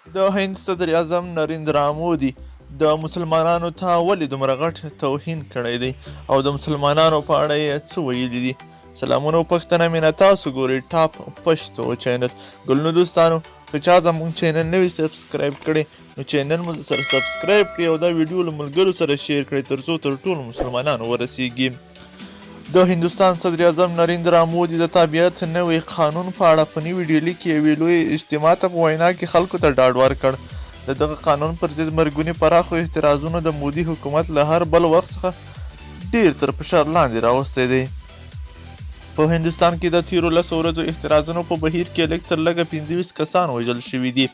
د هند صدر اعظم نریندرا مودي د مسلمانانو ته ولې دومره غټ توهین کړی دی او د مسلمانانو په اړه یې څه ویلي دي. سلامونه او پښتنه مینه، تاسو ګورئ ټاپ پښتو چینل. ګلنو دوستانو، که چا زموږ چینل نه وي سبسکرایب کړی نو چینل مو سره سبسکرایب کړئ او دا ویډیو له ملګرو سره شیر کړئ ترڅو تر ټولو مسلمانانو ورسیږي. د هندوستان صدر اعظم نریندرا مودي د تابعیت نوي قانون په اړه په نوي ډیلي کې یوې لویې اجتماع ته په وینا کې خلکو ته ډاډ ورکړ. د دغه قانون پر ضد مرګوني پراخو اعتراضونو د مودي حکومت له هر بل وخت څخه ډیر تر فشار لاندې راوستی دی. په هندوستان کې د تیرو 10 ورځو اعتراضونو په بهیر کې لږ تر لږه 25 کسان وژل شوي دي.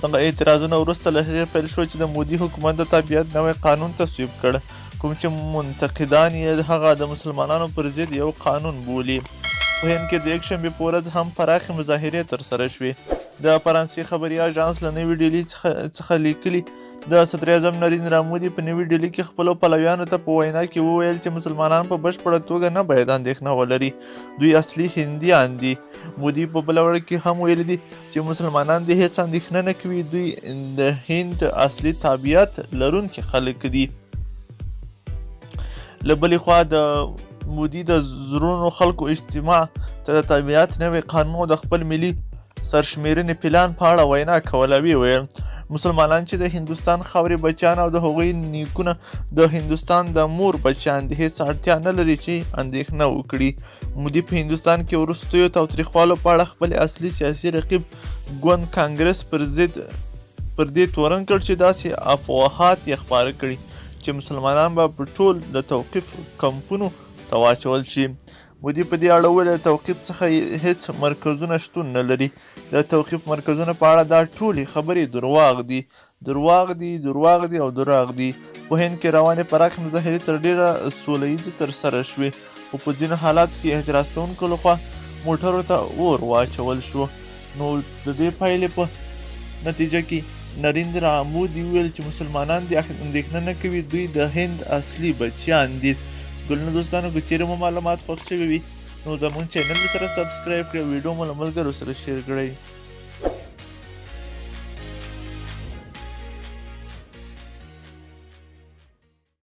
دغه اعتراضونه وروسته له هغې پیل شو چې د مودي حکومت د تابعیت نوی قانون تصویب کړ، کوم چې منتقدان یې هغه د مسلمانانو پر ضد یو قانون بولي. په هند کې د یکشنبې په ورځ هم پراخې مظاهرې ترسره شوې. د فرانسې خبري اژانس له نوي ډیلي څخه لیکلي، د صدر اعظم نریندرا مودي په نوي ډیلي کې خپلو پلویانو ته په وینا کې وویل چې مسلمانان په بشپړه توګه نه باید اندېښنه ولري، دوی اصلي هندیان دي. مودي په بله وړه کې هم ویلي دي چې مسلمانان د هیڅ اندېښنه نه کوي، دوی د هند اصلي تابعیت لرونکي خلک دي. له بلې خوا د مودي د زرونو خلکو اجتماع ته د تابعیت نوی قانون او د خپل ملي سرشمېرنې پلان په اړه وینا کوله. ویل مسلمانان چې د هندوستان خاورې بچیان او د هغوی نیکونه د هندوستان د مور بچیان د هیڅ اړتیا نه لري چې اندېښنه وکړي. مودي په هندوستان کې وروستیو تاوتریخوالو په اړه خپل اصلي سیاسي رقیب ګوند کانګرس پر دې تورن کړ چې داسې افواهات یې خپاره کړي چې مسلمانان به په ټول د توقیف کمپونو ته واچول شي. مودي په دې اړه وویل د توقیف څخه هیڅ مرکزونه شتون نه لري. د توقیف مرکزونه په اړه دا ټولې خبرې درواغ دي او دراغ دي. په هند کې روانې پراخې مظاهرې تر ډیره سوله ییزې ترسره شوې، خو په ځینو حالاتو کې اعتراض کوونکو لخوا موټرو ته اور واچول شو. نو د دې پایلې په نتیجه کې نریندرا مودي ویل چې مسلمانان د اندېښنه نه کوي، دوی د هند اصلي بچیان دي. ګلنو دوستانو، که چیرې مو معلومات خوښ شوي وي نو زموږ چینل سره سبسکرایب کړئ، ویډیو مو له ملګرو سره شیر کړئ.